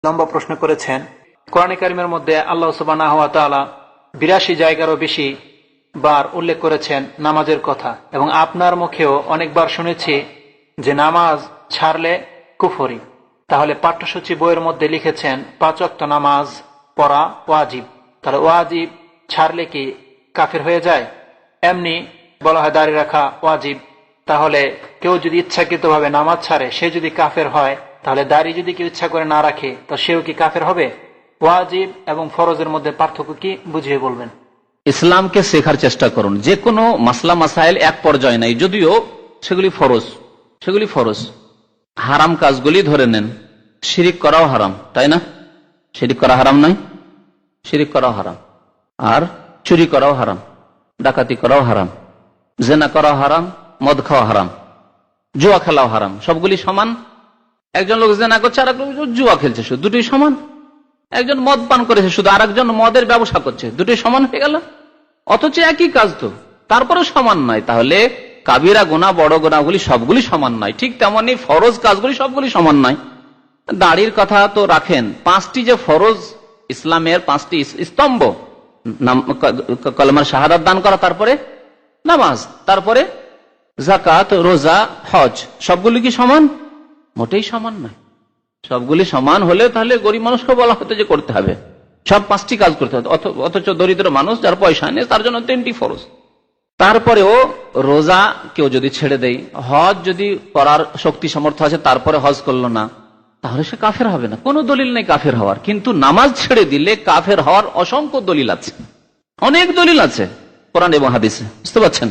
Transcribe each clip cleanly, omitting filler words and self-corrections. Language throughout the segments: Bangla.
লম্বা প্রশ্ন করেছেন। কোরআনে কারিমের মধ্যে আল্লাহ সুবহানাহু ওয়া তাআলা 82 জায়গারও বেশি বার উল্লেখ করেছেন নামাজের কথা, এবং আপনার মুখেও অনেকবার শুনেছি যে নামাজ ছাড়লে কুফরি। তাহলে পাঠ্যসূচি বইয়ের মধ্যে লিখেছেন 5 ওয়াক্ত নামাজ পড়া ওয়াজিব, তাহলে ওয়াজিব ছাড়লে কি কাফের হয়ে যায়? এমনি বলা হয় দাড়ি রাখা ওয়াজিব, তাহলে কেউ যদি ইচ্ছাকৃতভাবে নামাজ ছাড়ে সে যদি কাফের হয়, তাহলে দাড়ি যদি কেউ ইচ্ছা করে না রাখে তো সেও কি কাফের হবে? ওয়াজিব এবং ফরজের মধ্যে পার্থক্য কি বুঝিয়ে বলবেন। ইসলামকে শেখার চেষ্টা করুন। যে কোনো মাসলা মাসাইল এক পর্যায়ে নাই, যদিও সেগুলি ফরজ। হারাম কাজগুলি ধরে নেন, শিরিক করাও হারাম, তাই না? শিরিক করা হারাম নয়? শিরিক করাও হারাম, আর চুরি করাও হারাম, ডাকাতি করাও হারাম, জেনা করাও হারাম, মদ খাওয়া হারাম, জুয়া খেলাও হারাম। সবগুলি সমান। একজন লোক জেনা করছে, আর একজন জুয়া খেলছে, শুধু দুটোই সমান। একজন মদ পান করেছে শুধু, আর একজন মদের ব্যবসা করছে, দুটোই সমান হয়ে গেল? অথচ একই কাজ তো, তারপরে সমান নয়। তাহলে কাবিরা গুনাহ, বড় গুনাহগুলি সবগুলি সমান নয়। ঠিক তেমনি ফরজ কাজগুলি সবগুলি সমান নয়। দাড়ির কথা তো রাখেন, 5টি যে ফরজ ইসলামের 5টি স্তম্ভ, কলমার শাহাদাত দান করা, তারপরে নামাজ, তারপরে যাকাত, রোজা, হজ, সবগুলি কি সমান? মোটেই সমান নয়। সবগুলি সমান হলে তাহলে গরিব মানুষকে বলা হতো যে করতে হবে, সব 5টি কাজ করতে হবে। অথচ দরিদ্র মানুষ যার পয়সা নেই তার জন্য 3টি ফরজ। তারপরেও রোজা কেউ যদি ছেড়ে দেয়, হজ যদি করার শক্তি সামর্থ্য আছে তারপরে হজ করলো না, তাহলে সে কাফের হবে না। কোনো দলিল নেই কাফের হওয়ার। কিন্তু নামাজ ছেড়ে দিলে কাফের হওয়ার অসংখ্য দলিল আছে, অনেক দলিল আছে কোরআন এবং হাদিসে। বুঝতে পারছেন?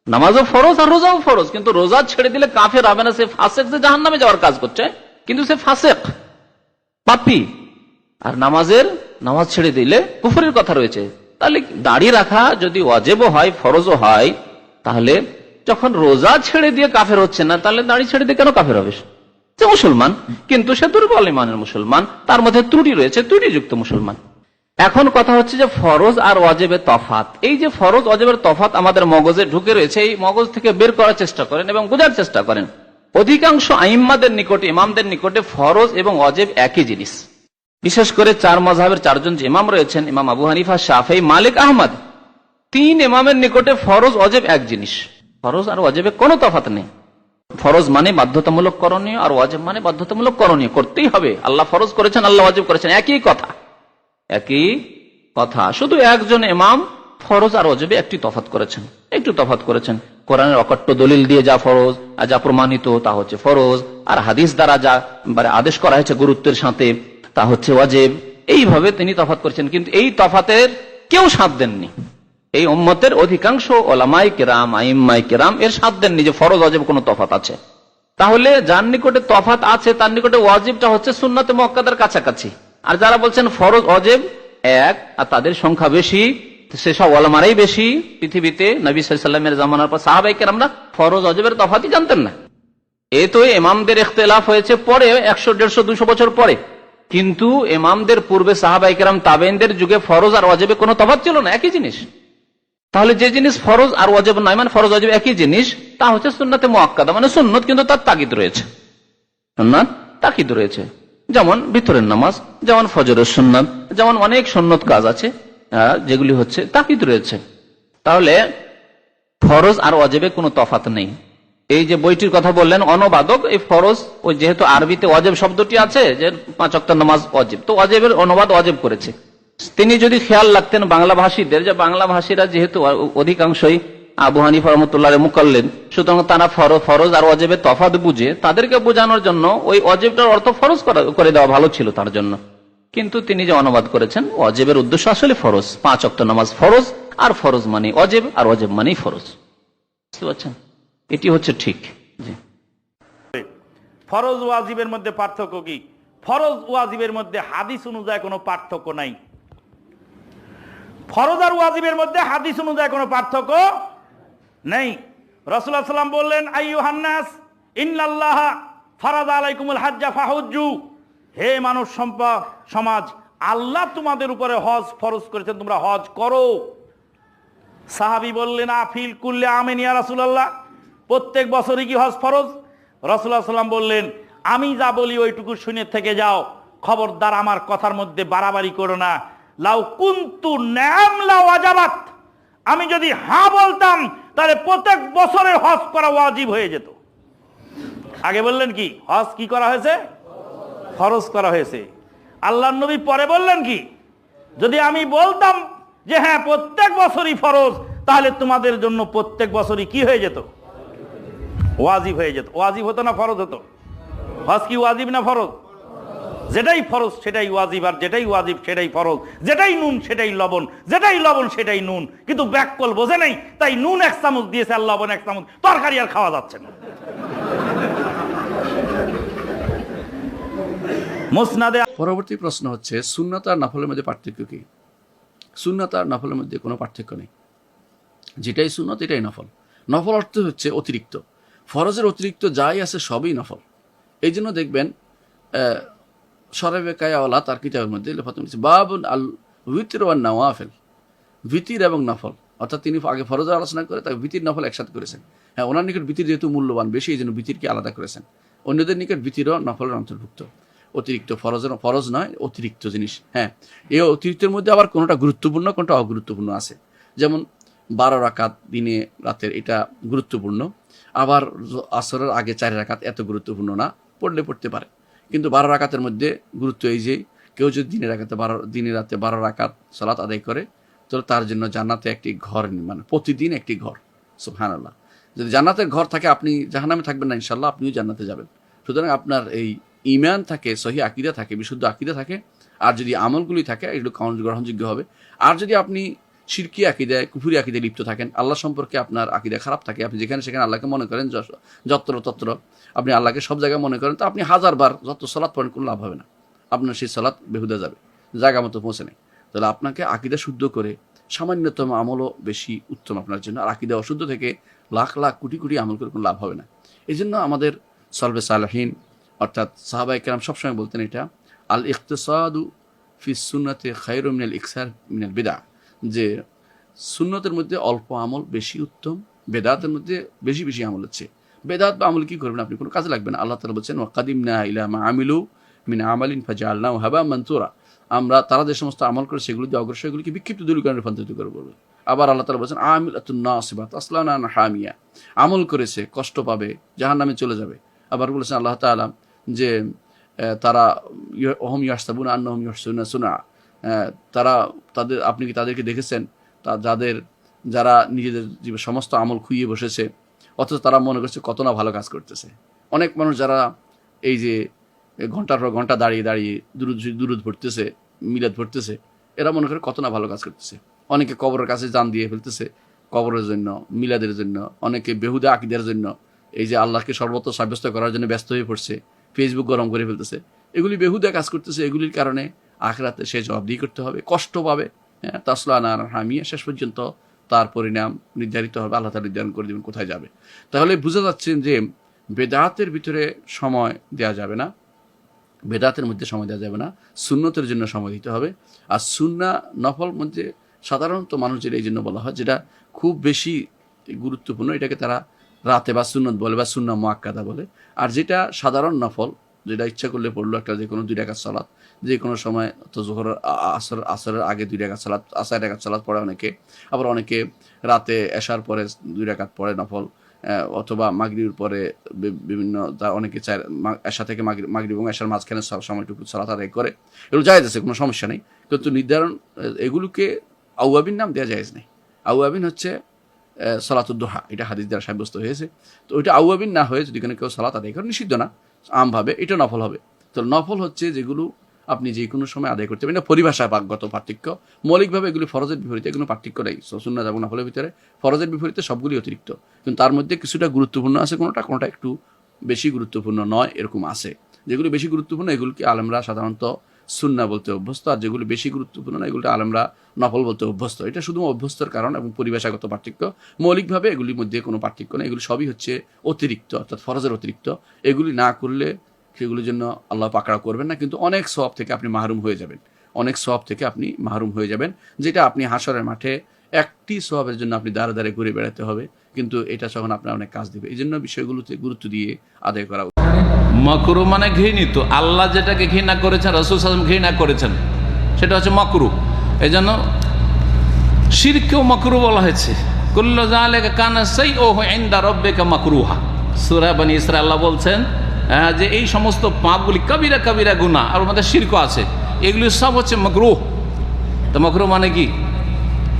নামাজও ফরজ আর রোজাও ফরজ, কিন্তু রোজা ছেড়ে দিলে কাফের হবে না। সে ফাসেক, যে জাহান্নামে যাওয়ার কাজ করছে, কিন্তু সে ফাসেক, পাপী। আর নামাজ ছেড়ে দিলে কুফরের কথা রয়েছে। তাহলে দাঁড়িয়ে রাখা যদি ওয়াজিবও হয়, ফরজও হয়, তাহলে যখন রোজা ছেড়ে দিয়ে কাফের হচ্ছে না, তাহলে দাড়ি ছেড়ে দিয়ে কেন কাফের হবে? সে মুসলমান, কিন্তু সে দুর্বল ইমানের মুসলমান, তার মধ্যে ত্রুটি রয়েছে, ত্রুটিযুক্ত মুসলমান। এখন কথা হচ্ছে যে ফরজ আর ওয়াজিবের তফাৎ। এই যে ফরজ ওয়াজিবের তফাৎ আমাদের মগজে ঢুকে রয়েছে, এই মগজ থেকে বের করার চেষ্টা করেন এবং বোঝার চেষ্টা করেন। অধিকাংশ আইম্মাদের নিকটে, ইমামদের নিকটে ফরজ এবং ওয়াজিব একই জিনিস। বিশেষ করে 4 মাযহাবের 4জন যে ইমাম রয়েছেন, ইমাম আবু হানিফা, শাফেঈ, মালিক, আহমদ, 3 ইমামের নিকটে ফরজ ওয়াজিব এক জিনিস। ফরজ আর ওয়াজিবে কোনো তফাৎ নেই। ফরজ মানে বাধ্যতামূলক করণীয়, আর ওয়াজিব মানে বাধ্যতামূলক করণীয়, করতেই হবে। আল্লাহ ফরজ করেছেন, আল্লাহ ওয়াজিব করেছেন, একই কথা। শুধু একজন ইমাম ফরজ আর ওয়াজিবে একটু তফাৎ করেছেন। কোরআনের অকট্ট দলিল দিয়ে যা ফরজ আর যা প্রমাণিত তা হচ্ছে ফরজ, আর হাদিস দ্বারা যা আদেশ করা হয়েছে গুরুত্বের সাথে তা হচ্ছে ওয়াজিব। এইভাবে তিনি তফাৎ করেছেন, কিন্তু এই তফাতের কেউ সাথ দেননি। এই উম্মতের অধিকাংশ ওলামায়ে কেরাম, আইম্মায়ে কেরাম এর সাথ দেননি যে ফরজ ওয়াজিব কোনো তফাৎ আছে। তাহলে যার নিকটে তফাৎ আছে তার নিকটে ওয়াজিবটা হচ্ছে সুন্নাতে মুআক্কাদার কাছাকাছি। আর যারা বলছেন ফরজ ওয়াজিব এক, আর তাদের সংখ্যা বেশি, সেসব ওলামারাই বেশি পৃথিবীতে। নবী সাল্লাল্লাহু আলাইহি ওয়াসাল্লামের জামানার পর সাহাবায়ে কেরামরা ফরজ ওয়াজিবের তফাতই জানতেন না। এই তো ইমামদের ইখতিলাফ হয়েছে পরে, 100, 150, 200 বছর পরে। কিন্তু ইমামদের পূর্বে সাহাবায়ে কেরাম, তাবেঈনদের যুগে ফরজ আর ওয়াজিবে কোনো তফাৎ ছিল না, একই জিনিস। তাহলে যে জিনিস ফরজ আর ওয়াজিব নয়, মানে ফরজ ওয়াজিব একই জিনিস, তা হচ্ছে সুন্নাতে মুআক্কাদা, মানে সুন্নত, কিন্তু তার তাকিদ রয়েছে। যেমন ভিতরের নামাজ, যেমন ফজরের সুন্নাত, যেমন অনেক সুন্নত কাজ আছে যেগুলি হচ্ছে তাকিদ রয়েছে। তাহলে ফরজ আর ওয়াজিবে কোনো তফাৎ নেই। এই যে বইটির কথা বললেন অনুবাদক, এই ফরজ, ওই যেহেতু আরবিতে ওয়াজিব শব্দটি আছে, যে 5 ওয়াক্ত নামাজ ওয়াজিব, তো ওয়াজিবের অনুবাদ ওয়াজিব করেছে। তিনি যদি খেয়াল রাখতেন বাংলা ভাষীদের, যে বাংলা ভাষীরা যেহেতু অধিকাংশই আবু হানিফা রাহমাতুল্লাহ মুকাল্লিদ, সুতরাং তারা ফরজ আর ওয়াজিবের তফাৎ বুঝে, তাদেরকে বোঝানোর জন্য ওই ওয়াজিবটার অর্থ ফরজ করে দেওয়া ভালো ছিল তার জন্য। কিন্তু তিনি যে অনুবাদ করেছেন, ওয়াজিবের উদ্দেশ্য আসলে ফরজ, 5 ওয়াক্ত নামাজ ফরজ, আর ফরজ মানে ওয়াজিব, আর ওয়াজিব মানেই ফরজ। বুঝতে পারছেন? এটি হচ্ছে ঠিক। জি। ফরজ ওয়াজিবের মধ্যে পার্থক্য কি? ফরজ ওয়াজিবের মধ্যে হাদিস অনুযায়ী কোনো পার্থক্য নাই। ফরজ আর ওয়াজিবের মধ্যে হাদিস অনুযায়ী কোনো পার্থক্য নেই। রাসূলুল্লাহ সাল্লাল্লাহু আলাইহি ওয়াসাল্লাম বললেন, আইয়ুহান নাস ইন্নাল্লাহা ফারাযা আলাইকুমুল হাজ্জা ফাহুজ্জু, হে মানুষ সমাজ, আল্লাহ তোমাদের উপরে হজ ফরজ করেছেন, তোমরা হজ করো। সাহাবী বললেন, আফিল কুল্লে আমিন ইয়া রাসূলুল্লাহ, প্রত্যেক বছরই কি হজ ফরজ? রাসূলুল্লাহ সাল্লাল্লাহু আলাইহি ওয়াসাল্লাম বললেন, আমি যা বলি ওইটুকু শুনে থেকে যাও, খবরদার আমার কথার মধ্যে বাড়াবাড়ি করো না। লাউ কুনতু নাম লাউ ওয়াজাবাত, আমি যদি হ্যাঁ বলতাম তাহলে প্রত্যেক বছরের হজ করা ওয়াজিব হয়ে যেত। আগে বললেন কি হজ কি করা হয়েছে? ফরজ করা হয়েছে। আল্লাহর নবী পরে বললেন কি, যদি আমি বলতাম যে হ্যাঁ প্রত্যেক বছরই ফরজ, তাহলে তোমাদের জন্য প্রত্যেক বছরই কি হয়ে যেত? ওয়াজিব হয়ে যেত। ওয়াজিব হতো না ফরজ হতো? হজ কি ওয়াজিব না ফরজ? যেটাই ফরজ সেটাই ওয়াজিব, আর যেটাই ওয়াজিব সেটাই ফরজ। যেটাই নুন সেটাই লবণ, যেটাই লবণ সেটাই নুন। কিন্তু ব্যাককল বোঝে নাই, তাই নুন 1 চামচ দিয়েছে আর লবণ 1 চামচ, তরকারি আর খাওয়া যাচ্ছে না। মুসনাদে পরবর্তী প্রশ্ন হচ্ছে, সুন্নাত আর নফলের মধ্যে পার্থক্য কি? সুন্নাত আর নফলের মধ্যে কোনো পার্থক্য নেই। যেটাই সুন্নত এটাই নফল। নফল অর্থ হচ্ছে অতিরিক্ত। ফরজের অতিরিক্ত যাই আছে সবই নফল। এই জন্য দেখবেন সরাবে কায়াওয়ালা তার কিতাবের মধ্যে বাবুন আল ভিতির ওয়ান নওয়াফেল, ভিতির এবং নফল, অর্থাৎ তিনি আগে ফরজের আলোচনা করে তাকে ভিতির নফল একসাথে করেছেন। হ্যাঁ, ওনার নিকট ভিতির যেহেতু মূল্যবান বেশি, এই জন্য ভিতিরকে আলাদা করেছেন। অন্যদের নিকট ভিতিরও নফলের অন্তর্ভুক্ত। অতিরিক্ত ফরজ নয়, অতিরিক্ত জিনিস। হ্যাঁ, এই অতিরিক্তের মধ্যে আবার কোনোটা গুরুত্বপূর্ণ কোনোটা অগুরুত্বপূর্ণ আছে। যেমন 12 রাকাত দিনে রাতের, এটা গুরুত্বপূর্ণ। আবার আসরের আগে 4 রাকাত এত গুরুত্বপূর্ণ না, পড়তে পারে। কিন্তু 12 রাকাতের মধ্যে গুরুত্ব এই যে কেউ যদি দিনে রাতে 12 রাকাত সালাত আদায় করে, তো তার জন্য জান্নাতে একটি ঘর, মানে প্রতিদিন একটি ঘর। সুবহানাল্লাহ। যদি জান্নাতের ঘর থাকে, আপনি জাহান্নামে থাকবেন না ইনশাআল্লাহ, আপনিও জান্নাতে যাবেন। সুতরাং আপনার এই ঈমান থাকে, সহি আকীদা থাকে, বিশুদ্ধ আকীদা থাকে, আর যদি আমলগুলি থাকে এগুলো গ্রহণযোগ্য হবে। আর যদি আপনি শিরকি আকীদায়, কুফরি আকীদায় লিপ্ত থাকেন, আল্লাহ সম্পর্কে আপনার আকীদা খারাপ থাকে, আপনি যেখানে সেখানে আল্লাহকে মনে করেন যত্র আপনি আল্লাহকে সব জায়গায় মনে করেন, তো আপনি 1000 বার যত সালাত পড়েন কোনো লাভ হবে না, আপনার সেই সালাত বেহুদা যাবে, জায়গা মতো পৌঁছে নেই। তাহলে আপনাকে আকীদা শুদ্ধ করে সামান্যতম আমলও বেশি উত্তম আপনার জন্য। আর আকীদা অশুদ্ধ থেকে লাখ লাখ কোটি কোটি আমল করে কোনো লাভ হবে না। এই জন্য আমাদের সালফে সালেহিন অর্থাৎ সাহাবায়ে কেরাম সবসময় বলতেন এটা, আল ইকতিসাদু ফি সুন্নাতে খায়রু মিনাল ইকসার মিনাল বিদআ, যে সুন্নতের মধ্যে অল্প আমল বেশি উত্তম, বেদাতের মধ্যে বেশি বেশি আমল হচ্ছে। বেদাত বা আমল কি করবেন আপনি, কোনো কাজে লাগবে না। আল্লাহ তাআলা বলছেন ওয়াকাদিমনা ইলা মা আমিলু মিন আমালিন ফাজআলনাহু হাবা'আন মানসুরা, আমরা তারা যে সমস্ত আমল করে সেগুলো দিয়ে অগ্রসর, এগুলিকে বিক্ষিপ্ত ধূলিকণায় রূপান্তরিত করে বলবে। আবার আল্লাহ তাআলা বলছেন আমিলাতুন নাসিবাত তাসলা নারন হামিয়া, আমল করেছে কষ্ট পাবে, জাহান্নামে চলে যাবে। আবার বলেছেন আল্লাহ তাআলা যে তারা ওহম ইয়াহসাবুনা আন্নাহুম ইউহসিনুনা সুনআ, আপনি কি তাদেরকে দেখেছেন যারা নিজেদের সমস্ত আমল খুইয়ে বসেছে, অথচ তারা মনে করছে কত না ভালো কাজ করতেছে। অনেক মানুষ যারা এই যে ঘন্টার পর ঘন্টা দাঁড়িয়ে দাঁড়িয়ে দুরুদ পড়তেছে, মিলাদ পড়তেছে, এরা মনে করে কত না ভালো কাজ করতেছে। অনেকে কবরের কাছে জান দিয়ে ফেলতেছে কবরের জন্য, মিলাদের জন্য, অনেকে বেহুদা আকীদার জন্য, এই যে আল্লাহকে সর্বত্র সাব্যস্ত করার জন্য ব্যস্ত হয়ে পড়ছে, ফেসবুক গরম করে ফেলতেছে। এগুলি বেহুদা কাজ করতেছে, এগুলির কারণে আখিরাতে সে জবাবদিহি করতে হবে, কষ্ট পাবে। হ্যাঁ, তাসলা নারন হামিয়া, শেষ পর্যন্ত তার পরিণাম নির্ধারিত হবে, আল্লাহ তাআলা নির্ধারণ করে দেবেন কোথায় যাবে। তাহলে বুঝা যাচ্ছেন যে বেদাতের ভিতরে সময় দেওয়া যাবে না, বেদাতের মধ্যে সময় দেওয়া যাবে না, সুন্নতের জন্য সময় দিতে হবে। আর সুন্নাহ নফল মধ্যে সাধারণত মানুষ যেটা এই জন্য বলা হয়, যেটা খুব বেশি গুরুত্বপূর্ণ, এটাকে তারা রাতে বা সুন্নত বলে বা সুন্নাহ মুআক্কাদা বলে। আর যেটা সাধারণ নফল, যেটা ইচ্ছা করলে পড়লো, একটা যে কোনো 2 রাকাত সালাত, যে কোনো সময়, তো জোহর আসরের আগে 2 রাকাত সালাত, আসর রাকাত সালাত পড়ে অনেকে, আবার অনেকে রাতে এশার পরে 2 রাকাত পড়ে নফল, অথবা মাগরিবের পরে বিভিন্ন, অনেকে এশা থেকে মাগরিব এবং এশার মাঝখানে সময়টুকু সালাত আদায় করে। এগুলো জায়েজ আছে, কোনো সমস্যা নেই। কিন্তু নির্ধারণ এগুলোকে আউয়াবিন নাম দেওয়া জায়েজ নেই। আউয়াবিন হচ্ছে সালাতুদ দুহা, এটা হাদিস দ্বারা সাব্যস্ত হয়েছে। তো ওইটা আউয়াবিন না হয়ে যদি কেউ সালাত আদায় করে, নিষিদ্ধ না আমভাবে, এটা নফল হবে। তো নফল হচ্ছে যেগুলো আপনি যে কোনো সময় আদায় করতে পারেন, এটা পরিভাষাগত পার্থক্য। মৌলিকভাবে এগুলি ফরজের বিপরীতে, কোনো পার্থক্য নেই। সুন্নাত এবং নফলের ভিতরে ফরজের বিপরীতে সবগুলি অতিরিক্ত, কিন্তু তার মধ্যে কিছুটা গুরুত্বপূর্ণ আছে, কোনোটা একটু বেশি গুরুত্বপূর্ণ নয়, এরকম আছে। যেগুলি বেশি গুরুত্বপূর্ণ এগুলিকে আলেমরা সাধারণত সুন্নাহ বলতে অভ্যস্ত, আর যেগুলি বেশি গুরুত্বপূর্ণ না এগুলি আলেমরা নফল বলতে অভ্যস্ত। এটা শুধু অভ্যস্তর কারণ এবং পরিভাষাগত পার্থক্য। মৌলিকভাবে এগুলির মধ্যে কোনো পার্থক্য নেই, এগুলি সবই হচ্ছে অতিরিক্ত, অর্থাৎ ফরজের অতিরিক্ত। এগুলি না করলে সেগুলির জন্য আল্লাহ পাকড়াও করবেন না, কিন্তু অনেক সওয়াব থেকে আপনি মাহরুম হয়ে যাবেন, অনেক সওয়াব থেকে আপনি মাহরুম হয়ে যাবেন, যেটা আপনি হাশরের মাঠে একটি সওয়াবের জন্য আপনি দাঁড়ে দাঁড়ে ঘুরে বেড়াতে হবে, কিন্তু এটা যখন আপনার অনেক কাজ দেবে। এই জন্য বিষয়গুলোতে গুরুত্ব দিয়ে আদায় করা। মাকরু মানে ঘৃণিত। আল্লাহ যেটাকে ঘৃণা করেছেন, রাসূল সাল্লাল্লাহু আলাইহি ওয়াসাল্লাম ঘৃণা করেছেন, সেটা হচ্ছে মাকরু। এই জন্য শিরকেও মাকরু বলা হয়েছে। কুল্লু যালিকা কানা সাইয়্যুহু ইনদা রাব্বিকা মাকরুহা। সূরা বনী ইসরাঈল আল্লাহ বলছেন যে এই সমস্ত পাপগুলি কবিরা কবিরা গুনাহ, আর মধ্যে শিরকও আছে, এগুলি সব হচ্ছে মাকরুহ। তো মাকরুহ মানে কি?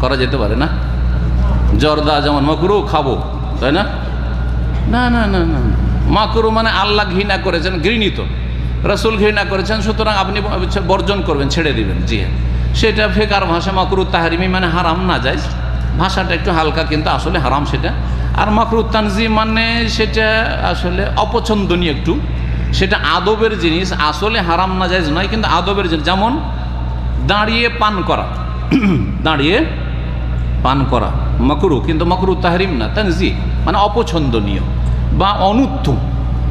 করা যেতে পারে না। জর্দা যেমন মাকরুহ, খাবো, তাই না? না না না না, মাকরুহ মানে আল্লাহ ঘৃণা করেছেন, ঘৃণিত, রাসূল ঘৃণা করেছেন, সুতরাং আপনি বর্জন করবেন, ছেড়ে দিবেন। জি হ্যাঁ, সেটা ফিকার ভাষা মাকরুহ তাহরিমি মানে হারাম না জায়েজ, ভাষাটা একটু হালকা কিন্তু আসলে হারাম সেটা। আর মাকরুহ তানজিম মানে সেটা আসলে অপছন্দনীয় একটু, সেটা আদবের জিনিস, আসলে হারাম না জায়েজ নয় কিন্তু আদবের জিনিস। যেমন দাঁড়িয়ে পান করা, দাঁড়িয়ে পান করা মাকরুহ, কিন্তু মাকরুহ তাহরিম না, তানজিম মানে অপছন্দনীয় বা অনুত্তম।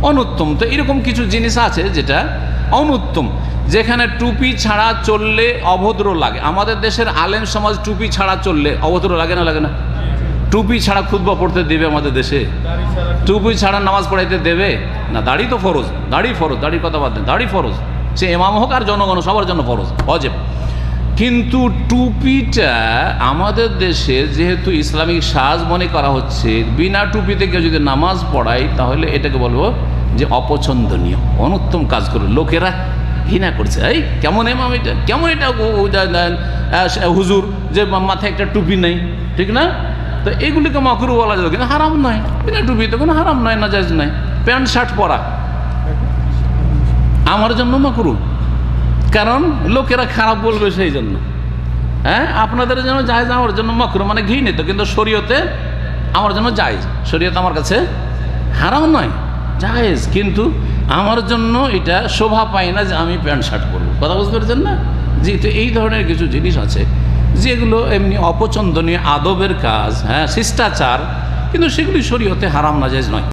অনুত্তম তো এরকম কিছু জিনিস আছে যেটা অনুত্তম, যেখানে টুপি ছাড়া চললে অভদ্র লাগে। আমাদের দেশের আলেম সমাজ টুপি ছাড়া চললে অভদ্র লাগে না? লাগে না? টুপি ছাড়া খুতবা পড়তে দেবে আমাদের দেশে? টুপি ছাড়া নামাজ পড়াইতে দেবে না? দাড়ি তো ফরজ, দাড়ি ফরজ, দাড়ির কথা বাদ দেন, দাড়ি ফরজ, সে ইমাম হোক আর জনগণ সবার জন্য ফরজ, ওয়াজিব। কিন্তু টুপিটা আমাদের দেশে যেহেতু ইসলামিক সাজ মনে করা হচ্ছে, বিনা টুপিতে কেউ যদি নামাজ পড়ায় তাহলে এটাকে বলবো যে অপছন্দনীয়, অনুত্তম কাজ করে, লোকেরা ঘৃণা করছে। এই কেমন এমাম এটা, কেমন এটা হুজুর যে মাথায় একটা টুপি নেই, ঠিক না? তো এগুলিকে মাকরুহ বলা যাবে, কিন্তু হারাম নয়। বিনা টুপিতে কোনো হারাম নয়, না জায়েজ নয়। প্যান্ট শার্ট পরা আমার জন্য মাকরুহ, কারণ লোকেরা খারাপ বলবে সেই জন্য। হ্যাঁ, আপনাদের জন্য জায়েজ, আমার জন্য মাকরুহ মানে ঘৃণিত, কিন্তু শরীয়তে আমার জন্য জায়েজ। শরীয়ত আমার কাছে হারাম নয়, জায়েজ, কিন্তু আমার জন্য এটা শোভা পায় না যে আমি প্যান্ট শার্ট পরবো। কথা বুঝতে পেরেছেন না? জি, তো এই ধরনের কিছু জিনিস আছে যেগুলো এমনি অপছন্দনীয়, আদবের কাজ, হ্যাঁ, শিষ্টাচার, কিন্তু সেগুলি শরীয়তে হারাম না জায়েজ নয়।